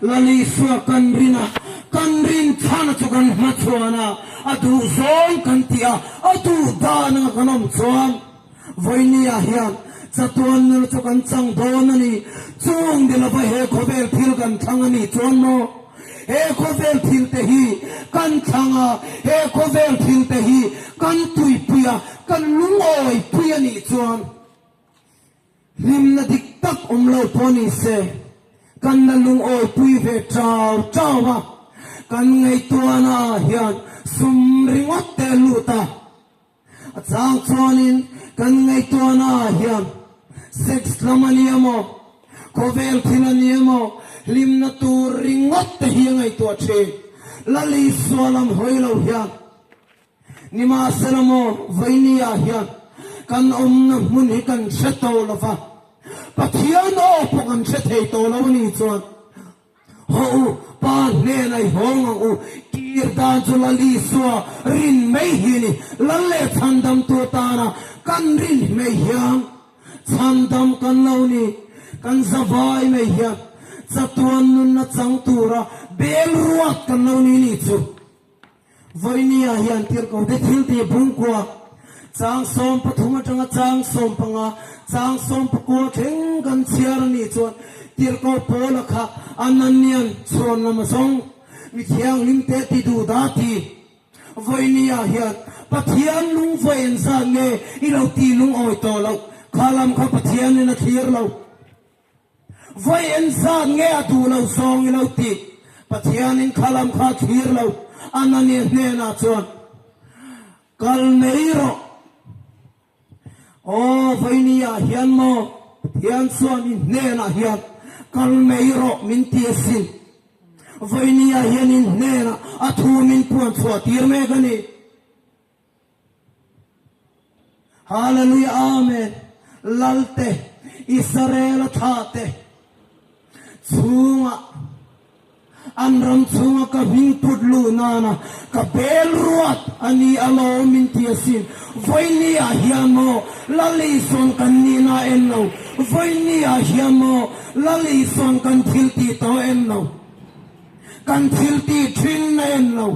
lali suwa kan rin chana chukan machuana adu zong kan tia adu dana kanom chuan voinia hian chatuan na chukan chang donani chung dila ba he khobel thil kan thangani chuan no he khobel thil te hi kan thanga he khobel thil te hi kan tui puya kan lungoi puya ni chuan limna dik tak umlo poni se kan na lungoi pui ve trao wa kan ngai tuana hian sum ringot te luta achang chuanin kan ngai tuana hian sex lamaniamo khobel thilaniamo limna tu ringot te hi ngai tu the lali swalam hoilo hian nima salamo vainia hian kan omna mun hi kan seto lova pathian o pokan sethei to lawani chuan ho pa ne nai hong u kirda julali suwa rin mei hini lalle thandam tu tana kan rin mei hian thandam kan launi kan zawai mei hian chatuan nun na changtura bel ruat kan launi ni chu voinia hian tir ko de thil ti bungkwa chang som pathuma tanga chang som panga chang som pako theng kan chiar ni chuan tir ko pola kha ananian chuan lama song mi thiang lim te ti du da ti voinia hian pathian lung voin sa nge ilo ti lung oi to lo khalam kha pathian na thir lo voin sa nge adu lo song ilo ti pathian in khalam kha thir lo ananian ne na chuan kal meiro oh voinia hian mo hian chuan in ne na hian kal meiro min tiesin voinia hian in ne na athu min puan chua tir me gani hallelujah amen lalte israel thate chunga anram chunga ka hing putlu nana ka bel ruat ani alo min tiesin voinia hiamo lali son kan ni na enno voinia hiamo lali son kan thilti to enno kan thilti thin na enno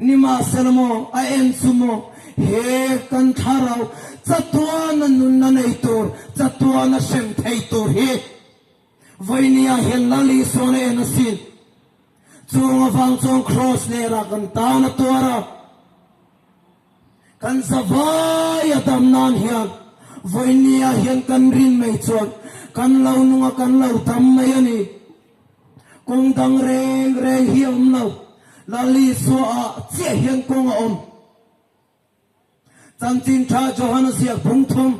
nima selmo a en sumo he kan tharau chatuana nun na nei tur chatuana sem thei tur he voinia hian lali son en sin chunga wang chong cross ne ra kan ta na tuara kan zawai adam nan hian voinia hian kan rin mai chuan kan lo nunga kan lo tam mai ani kong dang reng hiam lo lali so a che hian kong a om chang tin tha johannes yak bung thum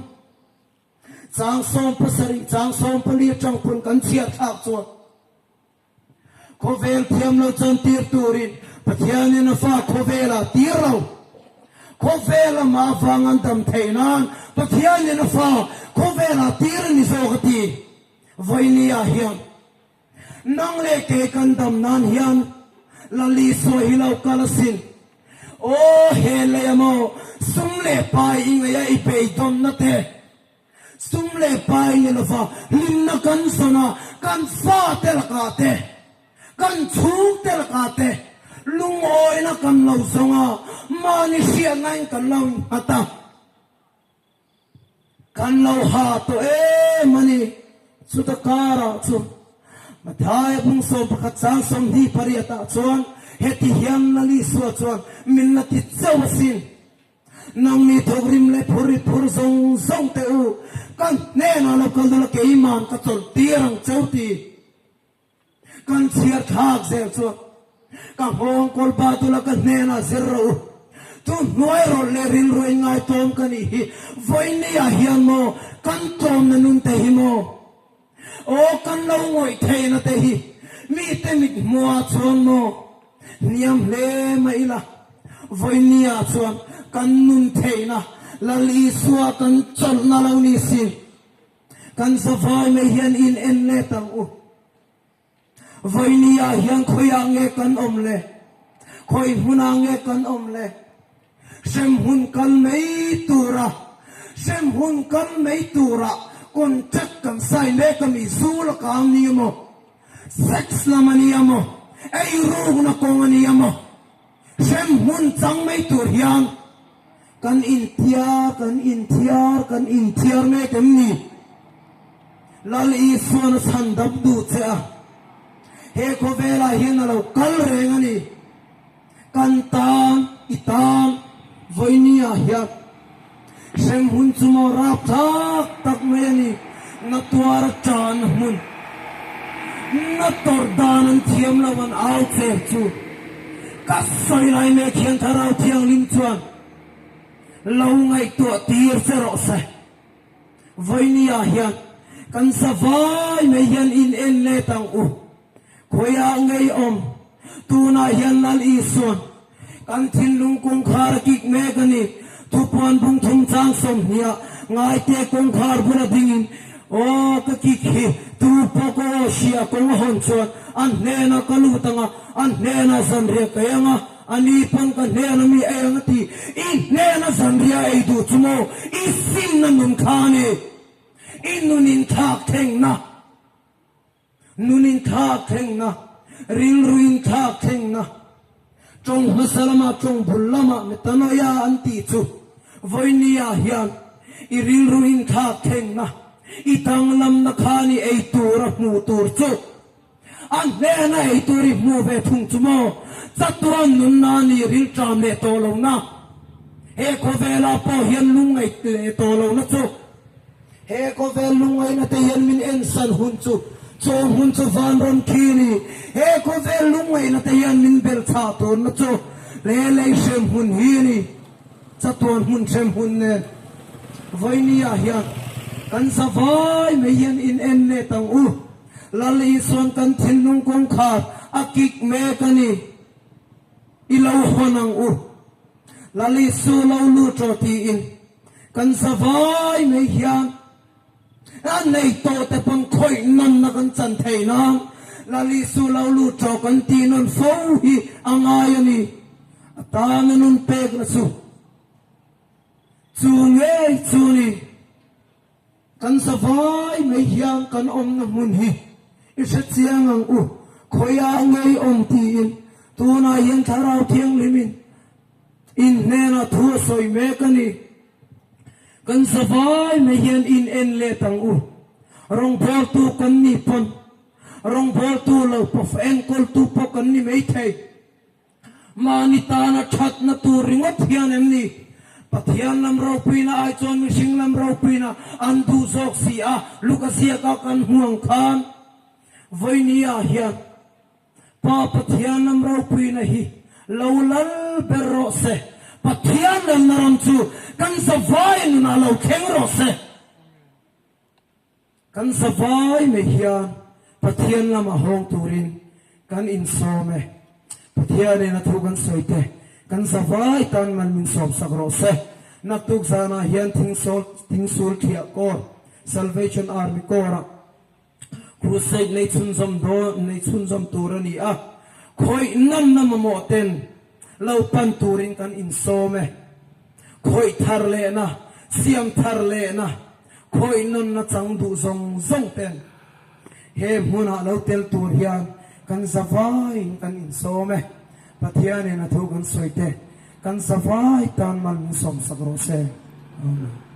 chang som pasari chang som pali chang pun kan chia thak chuan khovel thiam lo chan tir turin pathian in fa khovela tir lo khovela ma fangan tam theinan pathian in fa khovela tir ni so gati voinia hian nang le ke kan dam nan hian lali so hilau kalasin o hele mo sumle pai inga i pe don na te sumle pai ni lo fa limna kan sona kan fa tel ka te kan chung tel ka te lung oi na kan lo songa mani sia ngai kan lo ata kan lo ha to mani sutakara chu mathai bung so pakhat sang som hi pariata chuan heti hiam nali so chuan minnati chawasin nang ni thogrim le phuri phur song te u kan ne na lo kal dala ke iman ka chol tirang chauti kan chiar thak zel chuan ka hong kol ba tu la kan ne na zero tu noi ro le rin ro ngai tom kani hi voinia hian mo kan tom na nun te hi mo o kan lo ngoi thei na te hi mi te mit mua chuan mo niam le mai la voinia chuan kan nun thei na lali suwa kan chol na lo ni sin kan safai me hian in en le tang u voinia hian khoya nge kan om le khoi huna nge kan om le sem hun kan mei tura sem hun kan mei tura kon chak kan sai le kami su la kam ni mo sex na maniamo ay rung na kong aniamo sem hun chang may turyan kan intiar me temni lal isuan sandab du cha he ko vela hin alo kal rengani kan tan itam voinia hiat sem hun chumo rap tak me ni na tuar chan mun na tordan an thiam lawan au che chu kasoi lai me khian tharau thiang lim chuan lâu ngày tua tiệt sẽ rõ sẽ với nia hiền căn sa vai mấy hiền in en lê tăng u khối à ngày om tu na hiền nal ison căn thiên lung cung khar kik me gani tu pon bung thum chang som nia ngai te cung khar buna dingin o ka kik hi tu poko sia kong hon chuan an ne na kalu tanga an ne na san re kayanga ani pang ka ne na mi ayang ti in ne na san ria ai du chumo isin na nun khane inunin thak theng na nunin thak theng na ring ruin thak theng na trong hasalama trong bullama me tanoya anti chu voinia hian I ring ruin thak theng na itang lam na khani ai tur mu tur chu an ne na ai turi mu ve thung chumo chatuan nun na ni ril tra me to lo na he ko vela po hian lung ai te to lo na chu he ko vel lung ai na te hian min en san hun chu cho hun chu van ron khi ni he ko vel lung ai na te hian min bel tha to na chu le le sem hun hi ni chatuan hun sem hun ne voinia hian kan sa vai me hian in en ne tang u lali son kan thin nung kong khat akik me kani ilaw honang u lali su law lu tro ti in kan sa vai me hian an nei to te pang khoi nan na kan chan thei nang lali su law lu tro kan ti non fo hi angai ani ta nun pek na su chu nge chu ni kan sa vai me hian kan om na mun hi isa chiang ang u khoya ngai om ti in tu na yen tharau thiang limin in ne na thu soi me kani kan sa vai me hian in en le tang u rong bol tu kan ni pon rong bol tu lo pof en kol tu po kan ni me thei mani ta na that na tu ringot hian em ni pathian lam ro pina ai chon mi sing lam ro pina an du zok si a lukasia ka kan huang khan voinia hian pa pathian lam ro pina hi lolal berro se pathian lam naram chu kan sa vai na lo kheng ro se kan sa vai me hian pathian lam a hong turin kan in so me pathian ne na thu kan soite kan sa vai tan man min som sakro se natuk sana hian thing sul thia ko Salvation Army ko ra crusade nei chun zam do nei chun zam turani a khoi nam mo ten lo pan turin kan in so me khoi thar le na siam thar le na khoi non na chang du zong zong ten he huna lo tel tur hian kan sa vai kan in so me pathian na thu kan soite kan sa vai tan man som sakro se amen